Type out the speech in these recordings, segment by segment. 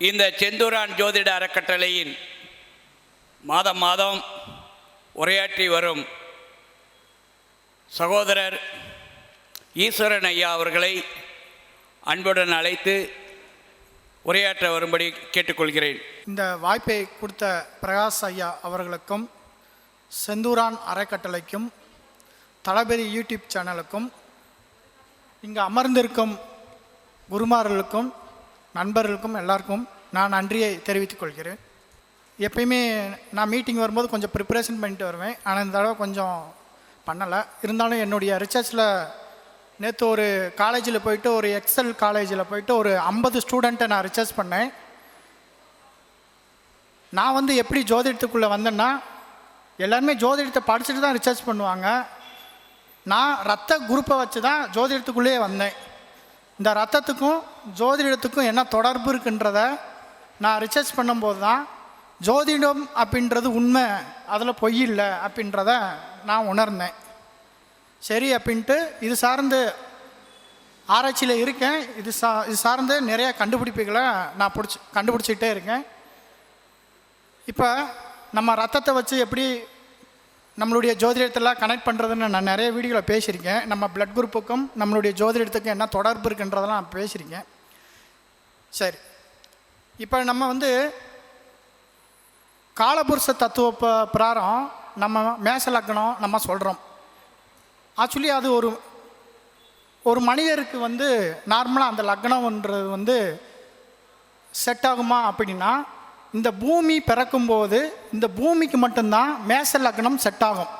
இந்த செந்தூரான் ஜோதிட அறக்கட்டளையின் மாதம் மாதம் உரையாற்றி வரும் சகோதரர் ஈஸ்வரன் ஐயா அவர்களை அன்புடன் அழைத்து உரையாற்ற வரும்படி கேட்டுக்கொள்கிறேன். இந்த வாய்ப்பை கொடுத்த பிரகாஷ் ஐயா அவர்களுக்கும் செந்தூரான் அறக்கட்டளைக்கும் தளபதி யூடியூப் சேனலுக்கும் இங்கே அமர்ந்திருக்கும் குருமார்களுக்கும் நண்பர்களுக்கும் எல்லாருக்கும் நான் நன்றியை தெரிவித்துக் கொள்கிறேன். எப்பயுமே நான் மீட்டிங் வரும்போது கொஞ்சம் ப்ரிப்பரேஷன் பண்ணிட்டு வருவேன், ஆனால் இந்த தடவை கொஞ்சம் பண்ணலை. இருந்தாலும் என்னுடைய ரிசர்ச்சில் நேற்று ஒரு காலேஜில் போயிட்டு, ஒரு எக்ஸல் காலேஜில் போயிட்டு ஒரு 50 ஸ்டூடெண்ட்டை நான் ரிசர்ச் பண்ணேன். நான் எப்படி ஜோதிடத்துக்குள்ளே வந்தேன்னா, எல்லாருமே ஜோதிடத்தை படிச்சுட்டு தான் ரிசர்ச் பண்ணுவாங்க. நான் ரத்த குரூப்பை வச்சு தான் ஜோதிடத்துக்குள்ளேயே வந்தேன். இந்த ரத்தத்துக்கும் ஜோதிடத்துக்கும் என்ன தொடர்பு இருக்குன்றத நான் ரிசர்ச் பண்ணும்போது தான் ஜோதிடம் அப்படின்றது உண்மை, அதில் பொய் இல்லை அப்படின்றத நான் உணர்ந்தேன். சரி அப்படின்ட்டு இது சார்ந்து ஆராய்ச்சியில் இருக்கேன். இது சார்ந்து நிறைய கண்டுபிடிப்புகளை நான் கண்டுபிடிச்சிக்கிட்டே இருக்கேன். இப்போ நம்ம ரத்தத்தை வச்சு எப்படி நம்மளுடைய ஜோதிடத்தெல்லாம் கனெக்ட் பண்ணுறதுன்னு நான் நிறைய வீடியோவில் பேசியிருக்கேன். நம்ம பிளட் குரூப்புக்கும் நம்மளுடைய ஜோதிடத்துக்கும் என்ன தொடர்பு இருக்குன்றதெல்லாம் நான் பேசியிருக்கேன். சரி, இப்போ நம்ம காலபுருஷ தத்துவ பிரகாரம் நம்ம மேஷ லக்னம் நம்ம சொல்கிறோம். ஆக்சுவலி அது ஒரு மனிதருக்கு நார்மலாக அந்த லக்னம்ன்றது செட் ஆகுமா அப்படின்னா, இந்த பூமி பிறக்கும்போது இந்த பூமிக்கு மட்டும்தான் மேஷ லக்னம் செட் ஆகும்.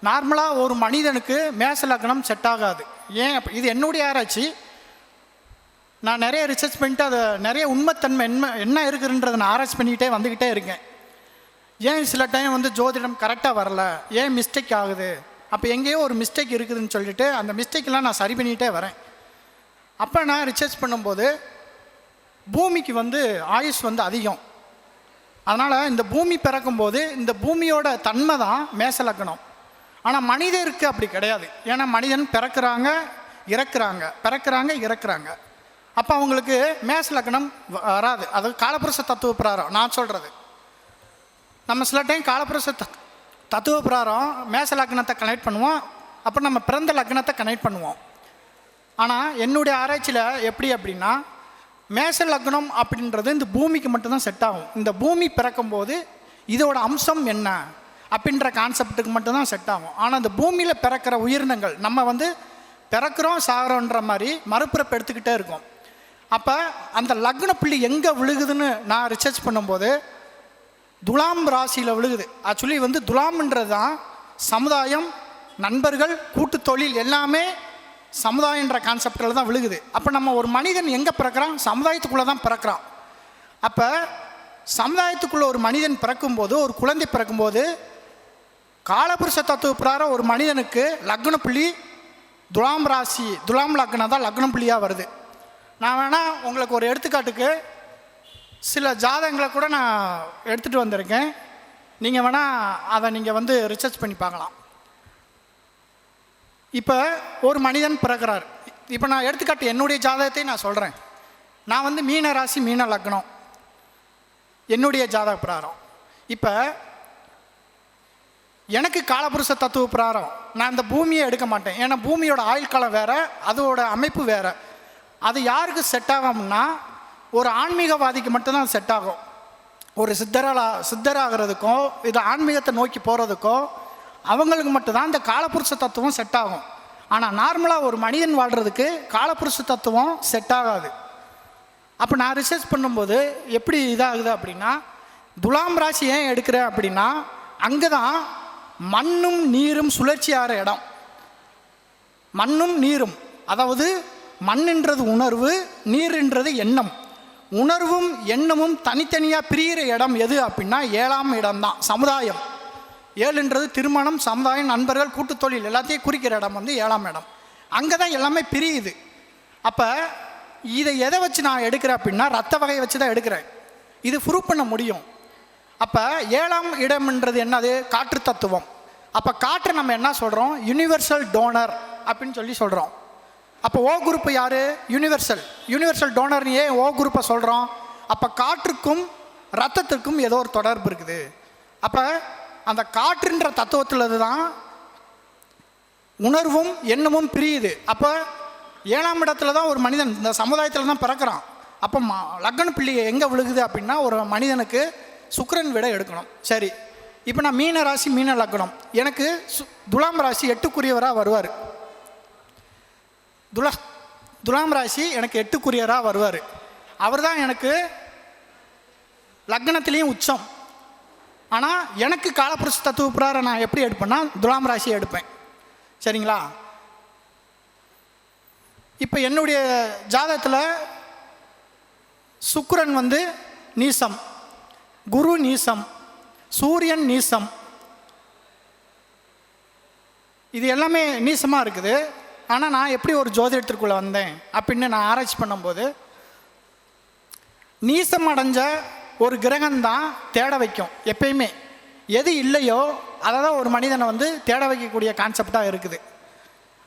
நார்மலாக ஒரு மனிதனுக்கு மேஷ லக்னம் செட் ஆகாது. ஏன்? இது என்னுடைய ஆராய்ச்சி. நான் நிறைய ரிசர்ச் பண்ணிட்டு அதை நிறைய உண்மைத்தன்மை என்ன இருக்குதுன்றதை நான் ஆராய்ச்சி பண்ணிக்கிட்டே வந்துக்கிட்டே இருக்கேன். ஏன் சில டைம் ஜோதிடம் கரெக்டாக வரல, ஏன் மிஸ்டேக் ஆகுது, அப்போ எங்கேயோ ஒரு மிஸ்டேக் இருக்குதுன்னு சொல்லிட்டு அந்த மிஸ்டேக்கெலாம் நான் சரி பண்ணிக்கிட்டே வரேன். அப்போ நான் ரிசர்ச் பண்ணும்போது பூமிக்கு ஆயுஷ் அதிகம். அதனால் இந்த பூமி பிறக்கும்போது இந்த பூமியோட தன்மை தான் மேஷ லக்னம். ஆனால் மனிதருக்கு அப்படி கிடையாது. ஏன்னா மனிதன் பிறக்கிறாங்க இறக்குறாங்க. அப்போ அவங்களுக்கு மேஷ லக்னம் வராது. அது காலபுருஷ தத்துவ பிரகாரம் நான் சொல்கிறது. நம்ம சில டைம் காலபுருஷ தத்துவ பிரகாரம் மேஷ லக்னத்தை கனெக்ட் பண்ணுவோம், அப்புறம் நம்ம பிறந்த லக்னத்தை கனெக்ட் பண்ணுவோம். ஆனால் என்னுடைய ஆராய்ச்சியில் எப்படி அப்படின்னா, மேஷ லக்னம் அப்படின்றது இந்த பூமிக்கு மட்டும்தான் செட் ஆகும். இந்த பூமி பிறக்கும்போது இதோட அம்சம் என்ன அப்படின்ற கான்செப்டுக்கு மட்டும்தான் செட் ஆகும். ஆனால் இந்த பூமியில் பிறக்கிற உயிரினங்கள் நம்ம பிறக்கிறோம் சாகிறோன்ற மாதிரி மறுபிறப்பு எடுத்துக்கிட்டே இருக்கோம். அப்போ அந்த லக்ன புள்ளி எங்கே விழுகுதுன்னு நான் ரிசர்ச் பண்ணும்போது துலாம் ராசியில் விழுகுது. ஆக்சுவலி துலாம்ன்றது தான் சமுதாயம், நண்பர்கள், கூட்டு தொழில் எல்லாமே சமுதாயன்ற கான்செப்டில் தான் விழுகுது. அப்போ நம்ம ஒரு மனிதன் எங்கே பிறக்கிறான்? சமுதாயத்துக்குள்ளே தான் பிறக்கிறான். அப்போ சமுதாயத்துக்குள்ளே ஒரு மனிதன் பிறக்கும்போது, ஒரு குழந்தை பிறக்கும்போது காலபுருஷ தத்துவ பிரகாரம் ஒரு மனிதனுக்கு லக்ன புள்ளி துலாம் ராசி, துலாம் லக்னம் தான் லக்ன புள்ளியாக வருது. நான் வேணால் உங்களுக்கு ஒரு எடுத்துக்காட்டுக்கு சில ஜாதகங்களை கூட நான் எடுத்துகிட்டு வந்திருக்கேன். நீங்கள் வேணால் அதை நீங்கள் ரிசர்ச் பண்ணி பார்க்கலாம். இப்போ ஒரு மனிதன் பிறக்கிறார். இப்போ நான் எடுத்துக்காட்டு என்னுடைய ஜாதகத்தை நான் சொல்கிறேன். நான் மீன ராசி, மீன லக்னம் என்னுடைய ஜாதக பிரகாரம். இப்போ எனக்கு காலபுருஷ தத்துவ பிரகாரம் நான் இந்த பூமியை எடுக்க மாட்டேன். ஏன்னா பூமியோட ஆயுள் காலம் வேறு, அதோட அமைப்பு வேறு. அது யாருக்கு செட் ஆகும்னா, ஒரு ஆன்மீகவாதிக்கு மட்டும்தான் செட் ஆகும். ஒரு சித்தராகிறதுக்கோ இது ஆன்மீகத்தை நோக்கி போகிறதுக்கோ அவங்களுக்கு மட்டும்தான் இந்த காலபுருஷ தத்துவம் செட் ஆகும். ஆனால் நார்மலாக ஒரு மனிதன் வாழ்கிறதுக்கு காலபுருஷ தத்துவம் செட் ஆகாது. அப்போ நான் ரிசர்ச் பண்ணும்போது எப்படி இதாகுது அப்படின்னா, துலாம் ராசி ஏன் எடுக்கிறேன் அப்படின்னா, அங்கே தான் மண்ணும் நீரும் சுழற்சி ஆகிற இடம். மண்ணும் நீரும், அதாவது மண்ணுன்றது உணர்வு, நீருன்றது எண்ணம். உணர்வும் எண்ணமும் தனித்தனியாக பிரிகிற இடம் எது அப்படின்னா 7ஆம் இடம்தான் சமுதாயம். 7ன்றது திருமணம், சமுதாயம், நண்பர்கள், கூட்டு தொழில் எல்லாத்தையும் குறிக்கிற இடம் 7ஆம் இடம். அங்கே தான் எல்லாமே பிரியுது. அப்போ இதை எதை வச்சு நான் எடுக்கிறேன் அப்படின்னா, ரத்த வகையை வச்சு தான் எடுக்கிறேன். இது ப்ரூவ் பண்ண முடியும். அப்போ 7ஆம் இடம்ன்றது என்னது? காற்று தத்துவம். அப்போ காற்று நம்ம என்ன சொல்கிறோம்? யூனிவர்சல் டோனர் அப்படின்னு சொல்கிறோம். அப்போ ஓ குரூப் யார்? யூனிவர்சல் டோனர்னு ஏன் ஓ குரூப்பை சொல்கிறோம்? அப்போ காற்றுக்கும் ரத்தத்துக்கும் ஏதோ ஒரு தொடர்பு இருக்குது. அப்போ அந்த காற்றுன்ற தத்துவத்தில் தான் உணர்வும் எண்ணமும் பிரியுது. அப்போ 7ஆம் இடத்துல தான் ஒரு மனிதன் இந்த சமுதாயத்தில் தான் பிறக்கிறான். அப்போ லக்ன பிள்ளை எங்கே விழுகுது அப்படின்னா ஒரு மனிதனுக்கு சுக்கிரன் விட எடுக்கணும். சரி, இப்போ நான் மீன ராசி மீன லக்னம், எனக்கு துலாம் ராசி 8க்குரியவராக வருவார். துலாம் ராசி எனக்கு 8க்குரியவராக வருவார். அவர் தான் எனக்கு லக்னத்திலையும் உச்சம். ஆனால் எனக்கு காலபுருஷ தத்துவ பிரகாரம் நான் எப்படி எடுப்பேன்னா துலாம் ராசியை எடுப்பேன். சரிங்களா? இப்போ என்னுடைய ஜாதகத்தில் சுக்கிரன் வந்து நீசம், குரு நீசம், சூரியன் நீசம், இது எல்லாமே நீசமாக இருக்குது. ஆனால் நான் எப்படி ஒரு ஜோதிடத்திற்குள்ளே வந்தேன் அப்படின்னு நான் ஆராய்ச்சி பண்ணும்போது, நீசம் அடைஞ்ச ஒரு கிரகம்தான் தேட வைக்கும். எப்பயுமே எது இல்லையோ அதை தான் ஒரு மனிதனை வந்து தேட வைக்கக்கூடிய கான்செப்டாக இருக்குது.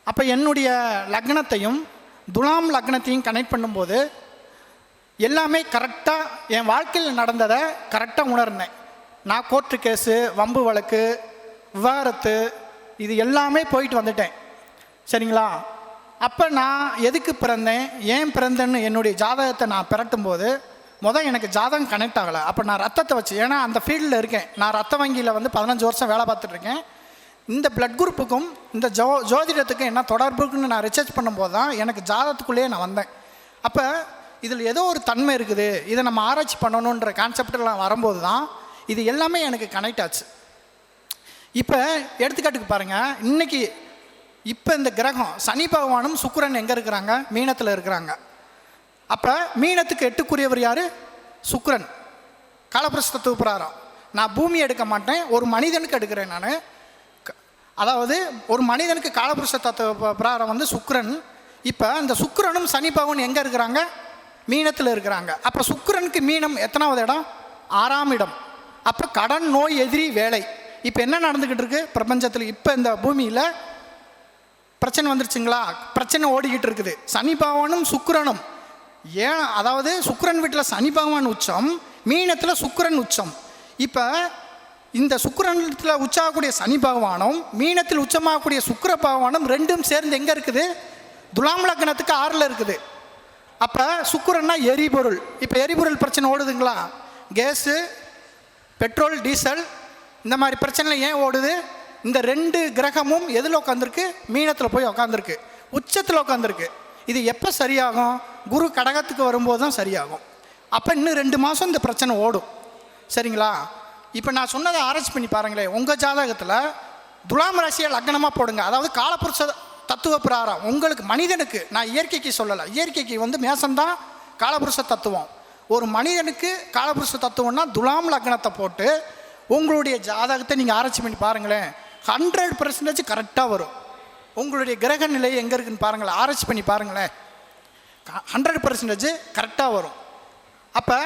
அப்போ என்னுடைய லக்னத்தையும் துலாம் லக்னத்தையும் கனெக்ட் பண்ணும்போது எல்லாமே கரெக்டாக என் வாழ்க்கையில் நடந்ததை கரெக்டாக உணர்ந்தேன். நான் கோர்ட்டு கேஸு, வம்பு வழக்கு, விவாகரத்து, இது எல்லாமே போயிட்டு வந்துட்டேன். சரிங்களா? அப்போ நான் எதுக்கு பிறந்தேன், ஏன் பிறந்தேன்னு என்னுடைய ஜாதகத்தை நான் பிரட்டும்போது எனக்கு ஜாதகம் கனெக்ட் ஆகலை. அப்போ நான் ரத்தத்தை வச்சு, ஏன்னா அந்த ஃபீல்டில் இருக்கேன், நான் ரத்த வங்கியில் வந்து 15 வருஷம் வேலை பார்த்துட்ருக்கேன். இந்த பிளட் குரூப்புக்கும் இந்த ஜோதிடத்துக்கும் என்ன தொடர்புக்குன்னு நான் ரிசர்ச் பண்ணும்போது தான் எனக்கு ஜாதகத்துக்குள்ளேயே நான் வந்தேன். அப்போ இதில் ஏதோ ஒரு தன்மை இருக்குது, இதை நம்ம ஆராய்ச்சி பண்ணணுன்ற கான்செப்டெல்லாம் வரும்போது தான் இது எல்லாமே எனக்கு கனெக்ட் ஆச்சு. இப்போ எடுத்துக்காட்டுக்கு பாருங்கள், இன்றைக்கி இப்போ இந்த கிரகம் சனி பகவானும் சுக்கிரன் எங்கே இருக்கிறாங்க? மீனத்தில் இருக்கிறாங்க. அப்போ மீனத்துக்கு 8க்குரியவர் யார்? சுக்கிரன். காலபுருஷ தத்துவ பிரகாரம் நான் பூமி எடுக்க மாட்டேன், ஒரு மனிதனுக்கு எடுக்கிறேன் நான். அதாவது ஒரு மனிதனுக்கு காலபுருஷ தத்துவ பிரகாரம் வந்து சுக்கிரன். இப்போ அந்த சுக்கிரனும் சனி பகவான் எங்கே இருக்கிறாங்க? மீனத்தில் இருக்கிறாங்க. அப்போ சுக்கிரனுக்கு மீனம் எத்தனாவது இடம்? 6ஆம் இடம். அப்போ கடன், நோய், எதிரி, வேலை. இப்போ என்ன நடந்துக்கிட்டு இருக்கு பிரபஞ்சத்தில்? இப்போ இந்த பூமியில் பிரச்சனை வந்துருச்சுங்களா? பிரச்சனை ஓடிக்கிட்டு இருக்குது. சனி பகவானும் சுக்கிரனும் ஏன், அதாவது சுக்கிரன் வீட்டில் சனி பகவான் உச்சம், மீனத்தில் சுக்கிரன் உச்சம். இப்போ இந்த சுக்கிரனத்தில் உச்சாகக்கூடிய சனி பகவானும் மீனத்தில் உச்சமாகக்கூடிய சுக்கிர பகவானும் ரெண்டும் சேர்ந்து எங்கே இருக்குது? துலாம் லக்னத்துக்கு 6ல் இருக்குது. அப்போ சுக்கிரன்னா எரிபொருள். இப்போ எரிபொருள் பிரச்சனை ஓடுதுங்களா? கேஸு, பெட்ரோல், டீசல், இந்த மாதிரி பிரச்சனையில் ஏன் ஓடுது? இந்த 2 கிரகமும் எதில் உட்காந்துருக்கு? மீனத்தில் போய் உட்காந்துருக்கு, உச்சத்தில் உட்காந்துருக்கு. இது எப்போ சரியாகும்? குரு கடகத்துக்கு வரும்போது தான் சரியாகும். அப்போ இன்னும் 2 மாதம் இந்த பிரச்சனை ஓடும். சரிங்களா? இப்போ நான் சொன்னதை ஆராய்ச்சி பண்ணி பாருங்களேன். உங்கள் ஜாதகத்தில் துலாம் ராசியை லக்னமாக போடுங்க. அதாவது காலபுருஷ தத்துவ பிரகாரம் உங்களுக்கு, மனிதனுக்கு, நான் இயற்கைக்கு சொல்லலை, இயற்கைக்கு வந்து மேசம்தான் காலபுருஷ தத்துவம். ஒரு மனிதனுக்கு காலபுருஷ தத்துவம்னா துலாம் லக்னத்தை போட்டு உங்களுடைய ஜாதகத்தை நீங்கள் ஆராய்ச்சி பண்ணி பாருங்களேன், 100% கரெக்டாக வரும். உங்களுடைய கிரக நிலை எங்கே இருக்குன்னு பாருங்களேன், ஆராய்ச்சி பண்ணி பாருங்களேன், 100% கரெக்டாக வரும். அப்போ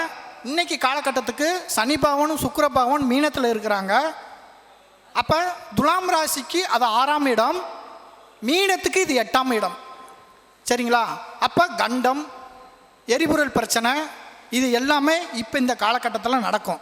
இன்னைக்கு காலகட்டத்துக்கு சனி பகவானும் சுக்கிர பகவான் மீனத்தில் இருக்கிறாங்க. அப்போ துலாம் ராசிக்கு அது 6ஆம் இடம், மீனத்துக்கு இது 8ஆம் இடம். சரிங்களா? அப்போ கண்டம், எரிபொருள் பிரச்சனை, இது எல்லாமே இப்போ இந்த காலகட்டத்தில் நடக்கும்.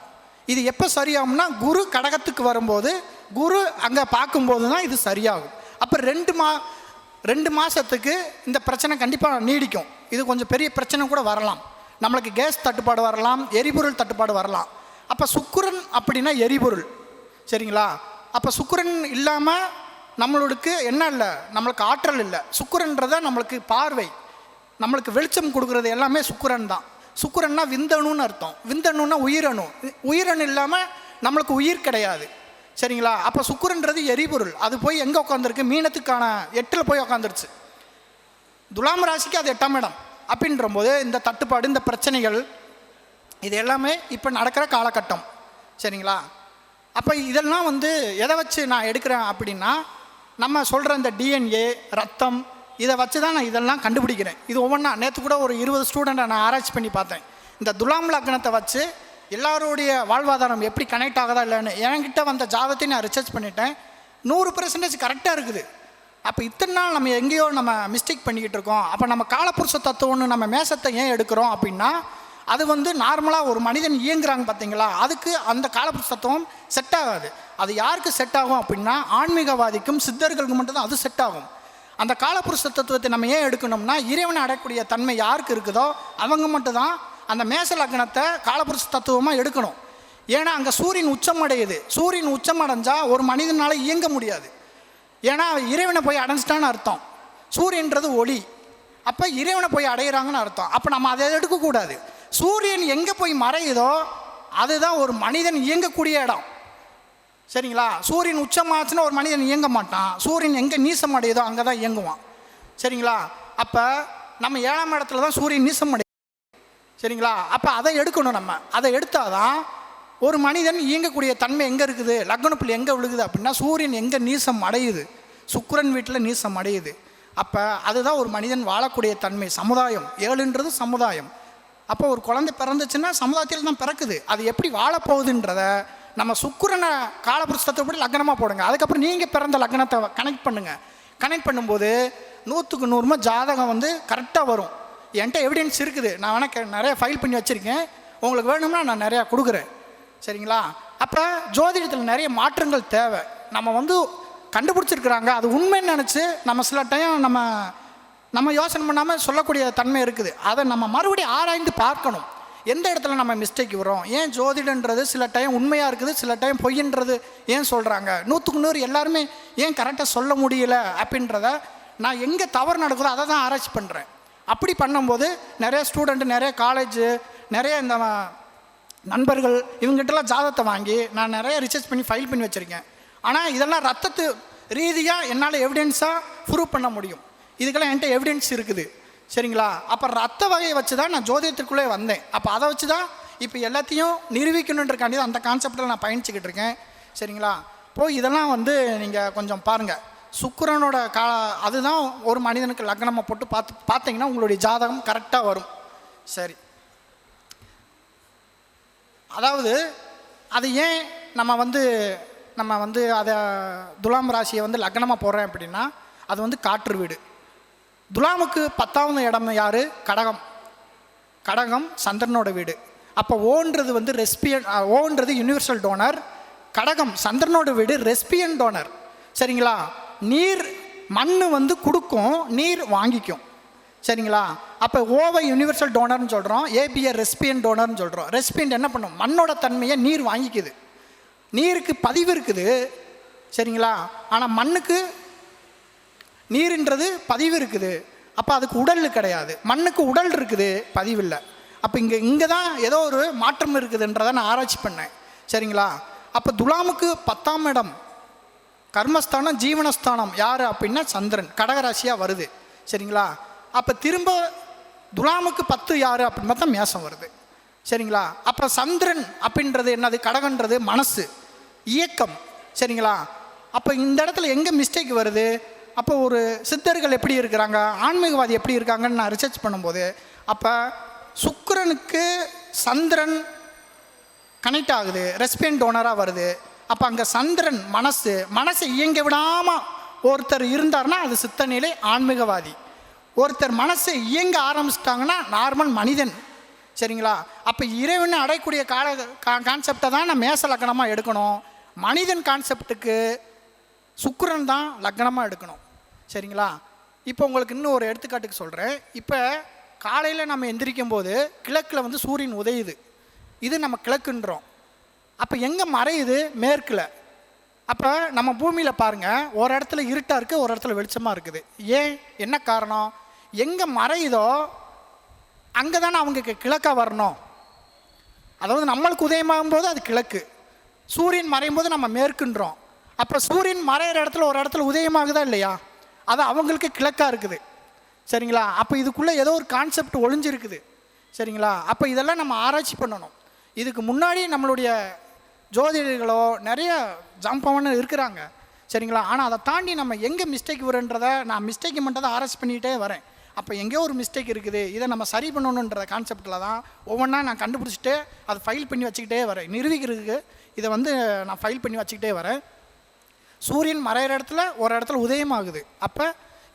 இது எப்போ சரியாகும்னா குரு கடகத்துக்கு வரும்போது, குரு அங்கே பார்க்கும்போது தான் இது சரியாகும். அப்போ 2 மாதத்துக்கு இந்த பிரச்சனை கண்டிப்பாக நீடிக்கும். இது கொஞ்சம் பெரிய பிரச்சனை கூட வரலாம். நம்மளுக்கு கேஸ் தட்டுப்பாடு வரலாம், எரிபொருள் தட்டுப்பாடு வரலாம். அப்போ சுக்கிரன் அப்படின்னா எரிபொருள். சரிங்களா? அப்போ சுக்கிரன் இல்லாமல் நம்மளுக்கு என்ன இல்லை? நம்மளுக்கு ஆற்றல் இல்லை. சுக்கிரன்றதை நம்மளுக்கு பார்வை, நம்மளுக்கு வெளிச்சம் கொடுக்குறது எல்லாமே சுக்கிரன் தான். சுக்கிரன்னா விந்தணுன்னு அர்த்தம். விந்தணுன்னா உயிரணு. உயிரணு இல்லாமல் நம்மளுக்கு உயிர் கிடையாது. சரிங்களா? அப்போ சுக்கிரன்றது எரிபொருள். அது போய் எங்கே உட்காந்துருக்கு? மீனத்துக்கான 8ல் போய் உட்காந்துருச்சு. துலாம் ராசிக்கு அது 8ஆம் இடம். அப்படின்ற போது இந்த தட்டுப்பாடு, இந்த பிரச்சனைகள், இது எல்லாமே இப்போ நடக்கிற காலகட்டம். சரிங்களா? அப்போ இதெல்லாம் வந்து எதை வச்சு நான் எடுக்கிறேன் அப்படின்னா, நம்ம சொல்கிற இந்த டிஎன்ஏ, ரத்தம், இதை வச்சு தான் நான் இதெல்லாம் கண்டுபிடிக்கிறேன். இது ஒவ்வொன்றா நேற்று கூட ஒரு 20 ஸ்டூடெண்ட்டை நான் ஆராய்ச்சி பண்ணி பார்த்தேன். இந்த துலாம் லக்னத்தை வச்சு எல்லாருடைய வாழ்வாதாரம் எப்படி கனெக்ட் ஆகுதா இல்லைன்னு என்கிட்ட வந்த ஜாதகத்தையும் நான் ரிசர்ச் பண்ணிட்டேன். 100% கரெக்டாக இருக்குது. அப்போ இத்தனை நாள் நம்ம எங்கேயோ நம்ம மிஸ்டேக் பண்ணிக்கிட்டு இருக்கோம். அப்போ நம்ம காலபுருஷ தத்துவம்னு நம்ம மேசத்தை ஏன் எடுக்கிறோம் அப்படின்னா, அது வந்து நார்மலாக ஒரு மனிதன் இயங்குறாங்க பார்த்தீங்களா, அதுக்கு அந்த காலப்புருஷ தத்துவம் செட் ஆகாது. அது யாருக்கு செட் ஆகும் அப்படின்னா ஆன்மீகவாதிக்கும் சித்தர்களுக்கு மட்டும்தான் அது செட் ஆகும். அந்த காலப்புருஷ தத்துவத்தை நம்ம ஏன் எடுக்கணும்னா, இறைவனை அடையக்கூடிய தன்மை யாருக்கு இருக்குதோ அவங்க மட்டும்தான் அந்த மேச லக்னத்தை காலப்புருஷ தத்துவமாக எடுக்கணும். ஏன்னா அங்கே சூரியன் உச்சம் அடையுது. சூரியன் உச்சம் அடைஞ்சால் ஒரு மனிதனால் இயங்க முடியாது. ஏன்னா இறைவனை போய் அடைஞ்சிட்டான்னு அர்த்தம். சூரியன்றது ஒளி, அப்போ இறைவனை போய் அடையிறாங்கன்னு அர்த்தம். அப்போ நம்ம அதை எடுக்கக்கூடாது. சூரியன் எங்கே போய் மறையுதோ அதுதான் ஒரு மனிதன் இயங்கக்கூடிய இடம். சரிங்களா? சூரியன் உச்சமாச்சுன்னா ஒரு மனிதன் இயங்க மாட்டான். சூரியன் எங்கே நீசம் அடையுதோ அங்கே தான் இயங்குவான். சரிங்களா? அப்போ நம்ம 7ஆம் இடத்துல தான் சூரியன் நீசம் அடையும். சரிங்களா? அப்போ அதை எடுக்கணும். நம்ம அதை எடுத்தால் தான் ஒரு மனிதன் இயங்கக்கூடிய தன்மை எங்கே இருக்குது, லக்னப்புள்ளி எங்கே விழுகுது அப்படின்னா சூரியன் எங்கே நீசம் அடையுது, சுக்கிரன் வீட்டில் நீசம் அடையுது. அப்போ அதுதான் ஒரு மனிதன் வாழக்கூடிய தன்மை. சமுதாயம் 7ன்றது சமுதாயம். அப்போ ஒரு குழந்தை பிறந்துச்சுன்னா சமுதாயத்தில் தான் பிறக்குது. அது எப்படி வாழப்போகுதுன்றத நம்ம சுக்கிரனை காலபுருஷத்தை படி லக்னமாக போடுங்க. அதுக்கப்புறம் நீங்கள் பிறந்த லக்னத்தை கனெக்ட் பண்ணுங்கள். கனெக்ட் பண்ணும்போது 100க்கு 100 ஜாதகம் வந்து கரெக்டாக வரும். என்கிட்ட எவிடன்ஸ் இருக்குது. நான் வேணால் நிறைய ஃபைல் பண்ணி வச்சுருக்கேன். உங்களுக்கு வேணும்னா நான் நிறையா கொடுக்குறேன். சரிங்களா? அப்போ ஜோதிடத்தில் நிறைய மாற்றங்கள் தேவை. நம்ம வந்து கண்டுபிடிச்சிருக்கிறாங்க, அது உண்மைன்னு நினச்சி நம்ம சில டைம் நம்ம யோசனை பண்ணாமல் சொல்லக்கூடிய தன்மை இருக்குது. அதை நம்ம மறுபடியும் ஆராய்ந்து பார்க்கணும். எந்த இடத்துல நம்ம மிஸ்டேக் வரும், ஏன் ஜோதிடன்றது சில டைம் உண்மையாக இருக்குது, சில டைம் பொய்ன்றது ஏன் சொல்கிறாங்க, 100க்கு 100 எல்லாருமே ஏன் கரெக்டாக சொல்ல முடியல அப்படின்றத நான் எங்கே தவறு நடக்குதோ அதை தான் ஆராய்ச்சி பண்ணுறேன். அப்படி பண்ணும்போது நிறைய ஸ்டூடெண்ட்டு, நிறைய காலேஜு, நிறைய இந்த நண்பர்கள் இவங்ககிட்டலாம் ஜாதகத்தை வாங்கி நான் நிறைய ரிசர்ச் பண்ணி ஃபைல் பண்ணி வச்சுருக்கேன். ஆனால் இதெல்லாம் ரத்தத்து ரீதியாக என்னால் எவிடென்ஸாக ப்ரூவ் பண்ண முடியும். இதுக்கெல்லாம் என்கிட்ட எவிடென்ஸ் இருக்குது. சரிங்களா? அப்போ ரத்த வகையை வச்சு தான் நான் ஜோதிடத்துக்குள்ளே வந்தேன். அப்போ அதை வச்சு தான் இப்போ எல்லாத்தையும் நிரூபிக்கணுன்றக்காண்டி தான் அந்த கான்செப்டில் நான் பயணிச்சுக்கிட்டு இருக்கேன். சரிங்களா? இப்போது இதெல்லாம் வந்து நீங்கள் கொஞ்சம் பாருங்கள். சுக்கிரனோட அதுதான் ஒரு மனிதனுக்கு லக்னமாக போட்டு பார்த்தீங்கன்னா உங்களுடைய ஜாதகம் கரெக்டாக வரும். சரி, அதாவது அது ஏன் நம்ம வந்து அதை துலாம் ராசியை வந்து லக்னமாக போடுறேன் அப்படின்னா, அது வந்து காற்று வீடு. துலாமுக்கு 10வது இடம் யார்? கடகம். கடகம் சந்திரனோட வீடு. அப்போ ஓன்றது வந்து ஓன்றது யூனிவர்சல் டோனர். கடகம் சந்திரனோட வீடு ரெஸ்பியன் டோனர். சரிங்களா? நீர் மண் வந்து கொடுக்கும், நீர் வாங்கிக்கும். சரிங்களா? அப்போ ஓவை யூனிவர்சல் டோனர்னு சொல்கிறோம், ஏபிஏ ரெஸ்பியன் டோனர்னு சொல்கிறோம். ரெஸ்பியன்ட் என்ன பண்ணும்? மண்ணோட தன்மையை நீர் வாங்கிக்குது. நீருக்கு பதிவு இருக்குது. சரிங்களா? ஆனால் மண்ணுக்கு நீருன்றது பதிவு இருக்குது. அப்போ அதுக்கு உடல் கிடையாது. மண்ணுக்கு உடல் இருக்குது, பதிவு இல்லை. அப்போ இங்கே தான் ஏதோ ஒரு மாற்றம் இருக்குதுன்றதை நான் ஆராய்ச்சி பண்ணேன். சரிங்களா? அப்போ துலாமுக்கு 10ஆம் இடம் கர்மஸ்தானம், ஜீவனஸ்தானம் யார் அப்படின்னா சந்திரன், கடகராசியாக வருது. சரிங்களா? அப்போ திரும்ப துலாமுக்கு 10 யார் அப்படின்னு பார்த்தா மேசம் வருது. சரிங்களா? அப்போ சந்திரன் அப்படின்றது என்னது? கடகன்றது மனசு, இயக்கம். சரிங்களா? அப்போ இந்த இடத்துல எங்கே மிஸ்டேக் வருது? அப்போ ஒரு சித்தர்கள் எப்படி இருக்கிறாங்க, ஆன்மீகவாதி எப்படி இருக்காங்கன்னு நான் ரிசர்ச் பண்ணும்போது, அப்போ சுக்கிரனுக்கு சந்திரன் கனெக்ட் ஆகுது, ரெஸ்பியன் டோனராக வருது. அப்போ அங்கே சந்திரன் மனசை இயங்க விடாமல் ஒருத்தர் இருந்தார்னா அது சித்தநிலை ஆன்மீகவாதி. ஒருத்தர் மனசை இயங்க ஆரம்பிச்சிட்டாங்கன்னா நார்மல் மனிதன். சரிங்களா? அப்போ இறைவனை அடையக்கூடிய கான்செப்டை தான் நான் மேச லக்னமாக எடுக்கணும். மனிதன் கான்செப்டுக்கு சுக்கிரன் தான் லக்னமாக எடுக்கணும். சரிங்களா? இப்போ உங்களுக்கு இன்னும் ஒரு எடுத்துக்காட்டுக்கு சொல்கிறேன். இப்போ காலையில் நம்ம எந்திரிக்கும் போது கிழக்கில் வந்து சூரியன் உதயுது. இது நம்ம கிழக்குன்றோம். அப்போ எங்கே மறையுது? மேற்கில். அப்போ நம்ம பூமியில் பாருங்கள், ஒரு இடத்துல இருட்டாக இருக்குது, ஒரு இடத்துல வெளிச்சமாக இருக்குது. ஏன்? என்ன காரணம்? எங்கே மறையுதோ அங்கே தானே அவங்க கிழக்காக வரணும். அதாவது நம்மளுக்கு உதயமாகும் போது அது கிழக்கு, சூரியன் மறையும் போது நம்ம மேற்குன்றோம். அப்போ சூரியன் மறையிற இடத்துல ஒரு இடத்துல உதயமாகுதா இல்லையா? அது அவங்களுக்கு கிழக்காக இருக்குது. சரிங்களா? அப்போ இதுக்குள்ளே ஏதோ ஒரு கான்செப்ட் ஒளிஞ்சிருக்குது. சரிங்களா? அப்போ இதெல்லாம் நம்ம ஆராய்ச்சி பண்ணணும். இதுக்கு முன்னாடி நம்மளுடைய ஜோதிடர்களோ நிறைய ஜம்பவன்னு இருக்கிறாங்க. சரிங்களா? ஆனால் அதை தாண்டி நம்ம எங்கே மிஸ்டேக் வருன்றதை நான் மிஸ்டேக் மட்டும் தான் ஆராய்ச்சி பண்ணிக்கிட்டே வரேன். அப்போ எங்கேயோ ஒரு மிஸ்டேக் இருக்குது, இதை நம்ம சரி பண்ணணுன்ற கான்செப்டில் தான் ஒவ்வொன்றா நான் கண்டுபிடிச்சிட்டு அதை ஃபைல் பண்ணி வச்சுக்கிட்டே வரேன். நிரூபிக்கிறதுக்கு இதை வந்து நான் ஃபைல் பண்ணி வச்சுக்கிட்டே வரேன். சூரியன் மறையிற இடத்துல ஒரு இடத்துல உதயமாகுது. அப்போ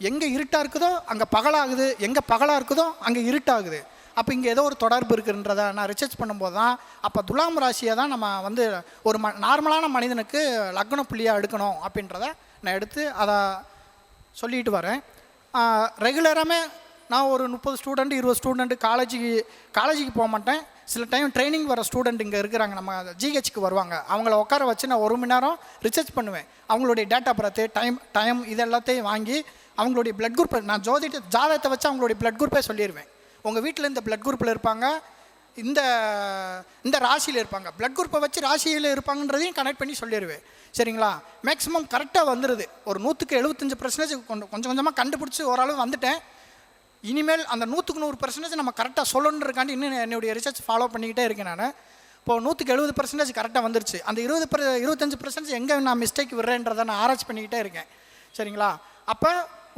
எங்கே இருட்டாக இருக்குதோ அங்கே பகலாகுது, எங்கே பகலாக இருக்குதோ அங்கே இருட்டாகுது. அப்போ இங்கே ஏதோ ஒரு தொடர்பு இருக்குன்றத நான் ரிசர்ச் பண்ணும்போது தான் அப்போ துலாம் ராசியை தான் நம்ம வந்து ஒரு நார்மலான மனிதனுக்கு லக்ன புள்ளியாக எடுக்கணும் அப்படின்றத நான் எடுத்து அதை சொல்லிட்டு வரேன். ரெகுலராகவே நான் ஒரு 30 ஸ்டூடெண்ட் 20 ஸ்டூடெண்ட்டு காலேஜுக்கு போக மாட்டேன். சில டைம் ட்ரைனிங் வர ஸ்டூடெண்ட் இங்கே இருக்கிறாங்க, நம்ம ஜிஹெச்சுக்கு வருவாங்க. அவங்கள உட்கார வச்சு நான் 1 மணி நேரம் ரிசர்ச் பண்ணுவேன். அவங்களுடைய டேட்டா பர்த்து டைம் இது எல்லாத்தையும் வாங்கி அவங்களுடைய பிளட் குரூப், நான் ஜாதகத்தை வச்சு அவங்களுடைய பிளட் குரூப்பே சொல்லிடுவேன். உங்கள் வீட்டில் இந்த பிளட் குரூப்பில் இருப்பாங்க, இந்த ராசியில் இருப்பாங்க, பிளட் குரூப்பை வச்சு ராசியில் இருப்பாங்கன்றதையும் கனெக்ட் பண்ணி சொல்லிடுவேன். சரிங்களா? மேக்ஸிமம் கரெக்டாக வந்துடுது. ஒரு 100க்கு 75% கொஞ்சம் கொஞ்சமாக கண்டுபிடிச்சி ஓரளவு வந்துட்டேன். இனிமேல் அந்த 100க்கு 100% நம்ம கரெக்டாக சொல்லணுன்றக்காண்டி இன்னும் என்னுடைய ரிசர்ச் ஃபாலோ பண்ணிக்கிட்டே இருக்கேன். நான் இப்போது 100க்கு 70% கரெக்டாக வந்துருச்சு. அந்த 25% எங்கே நான் மிஸ்டேக் விடுறேன்றதை நான் ஆராய்ச்சி பண்ணிக்கிட்டே இருக்கேன். சரிங்களா? அப்போ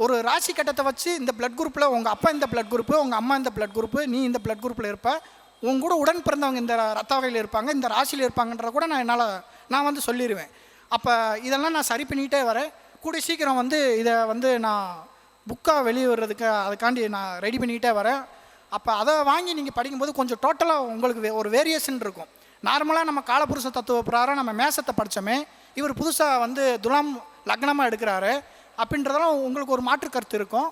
ஒரு ராசி கட்டத்தை வச்சு இந்த பிளட் குரூப்பில் உங்கள் அப்பா இந்த பிளட் குரூப்பு, உங்கள் அம்மா இந்த பிளட் குரூப்பு, நீ இந்த பிளட் குரூப்பில் இருப்ப, உங்க கூட உடன் பிறந்தவங்க இந்த ரத்த வகையில் இருப்பாங்க, இந்த ராசியில் இருப்பாங்கன்ற கூட நான் வந்து சொல்லிடுவேன். அப்போ இதெல்லாம் நான் சரி பண்ணிக்கிட்டே வரேன். கூடிய சீக்கிரம் வந்து இதை வந்து நான் புக்காக வெளியே வர்றதுக்கு அதுக்காண்டி நான் ரெடி பண்ணிக்கிட்டே வரேன். அப்போ அதை வாங்கி நீங்கள் படிக்கும்போது கொஞ்சம் டோட்டலாக உங்களுக்கு ஒரு வேரியேஷன் இருக்கும். நார்மலாக நம்ம காலபுருஷ தத்துவ பிரகாரம் நம்ம மேசத்தை படித்தோமே, இவர் புதுசாக வந்து துலாம் லக்னமாக எடுக்கிறாரு அப்படின்றதெல்லாம் உங்களுக்கு ஒரு மாற்று கருத்து இருக்கும்.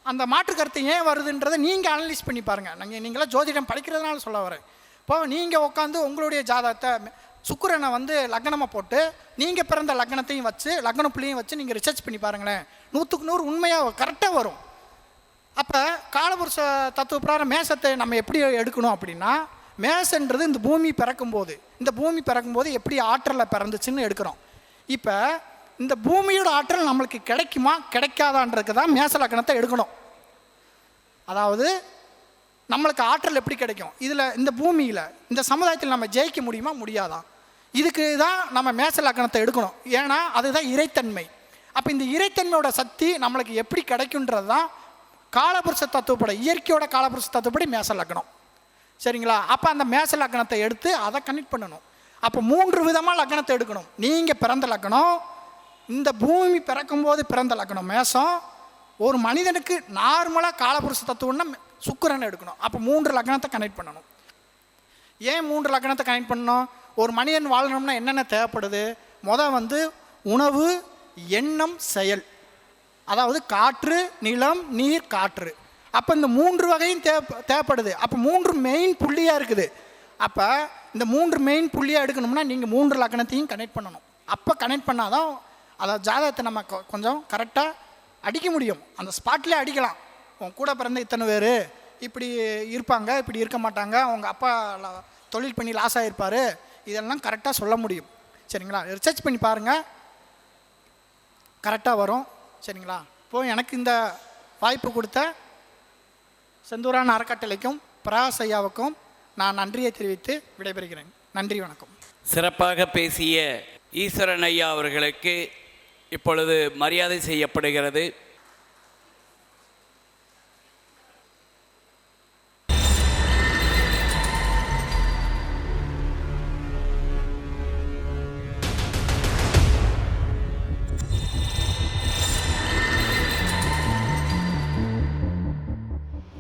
அந்த மாற்று கருத்து ஏன் வருதுன்றதை நீங்கள் அனலைஸ் பண்ணி பாருங்கள். நீங்களாம் ஜோதிடம் படிக்கிறதுனால சொல்ல வரேன். இப்போ நீங்கள் உட்காந்து உங்களுடைய ஜாதகத்தை சுக்கிரனை வந்து லக்னமாக போட்டு நீங்கள் பிறந்த லக்னத்தையும் வச்சு லக்ன புள்ளியும் வச்சு நீங்கள் ரிசர்ச் பண்ணி பாருங்களேன், 100க்கு 100 உண்மையாக கரெக்டாக வரும். அப்போ காலபுருஷ தத்துவ பிரகாரம் மேசத்தை நம்ம எப்படி எடுக்கணும் அப்படின்னா, மேசன்றது இந்த பூமி பிறக்கும்போது எப்படி ஆற்றலில் பிறந்துச்சுன்னு எடுக்கிறோம். இப்போ இந்த பூமியோட ஆற்றல் நம்மளுக்கு கிடைக்குமா கிடைக்காதான்றதுக்கு தான் மேச லக்னத்தை எடுக்கணும். அதாவது நம்மளுக்கு ஆற்றல் எப்படி கிடைக்கும், இதில் இந்த பூமியில் இந்த சமுதாயத்தில் நம்ம ஜெயிக்க முடியுமா முடியாதா, இதுக்கு தான் நம்ம மேச லக்னத்தை எடுக்கணும். ஏன்னா அதுதான் இறைத்தன்மை. அப்போ இந்த இறைத்தன்மையோட சக்தி நம்மளுக்கு எப்படி கிடைக்குன்றது தான் காலபுருஷ தத்துவப்படி, இயற்கையோட காலபுருஷ தத்துவப்படி மேச லக்னம். சரிங்களா? அப்போ அந்த மேச லக்னத்தை எடுத்து அதை கனெக்ட் பண்ணணும். அப்போ 3 விதமாக லக்னத்தை எடுக்கணும். நீங்கள் பிறந்த லக்னம், இந்த பூமி பிறக்கும்போது பிறந்த லக்னம் மேசம், ஒரு மனிதனுக்கு நார்மலாக காலபுருஷ தத்துவம்னா சுக்கிரனை எடுக்கணும். அப்போ 3 லக்னத்தை கனெக்ட் பண்ணணும். ஏன் 3 லக்னத்தை கனெக்ட் பண்ணணும்? ஒரு மனிதன் வாழணும்னா என்னென்ன தேவைப்படுது? வந்து உணவு, எண்ணம், செயல். அதாவது காற்று, நிலம், நீர், காற்று. அப்போ இந்த 3 வகையும் தேவைப்படுது. அப்போ 3 மெயின் புள்ளியாக இருக்குது. அப்போ இந்த 3 மெயின் புள்ளியாக எடுக்கணும்னா நீங்கள் 3 லக்னத்தையும் கனெக்ட் பண்ணணும். அப்போ கனெக்ட் பண்ணால் தான் அதாவது ஜாதகத்தை நம்ம கொஞ்சம் கரெக்டாக அடிக்க முடியும். அந்த ஸ்பாட்லேயே அடிக்கலாம். உன் கூட பிறந்த இத்தனை பேர் இப்படி இருப்பாங்க, இப்படி இருக்க மாட்டாங்க, அவங்க அப்பா தொழில் பண்ணி லாஸ் ஆகிருப்பார், இதெல்லாம் கரெக்டாக சொல்ல முடியும். சரிங்களா? ரிசர்ச் பண்ணி பாருங்கள், கரெக்டாக வரும். சரிங்களா? இப்போது எனக்கு இந்த வாய்ப்பு கொடுத்த செந்தூரான் அறக்கட்டளைக்கும் பிரகாஷ் ஐயாவுக்கும் நான் நன்றியை தெரிவித்து விடைபெறுகிறேன். நன்றி, வணக்கம். சிறப்பாக பேசிய ஈஸ்வரன் ஐயா அவர்களுக்கு இப்பொழுது மரியாதை செய்யப்படுகிறது.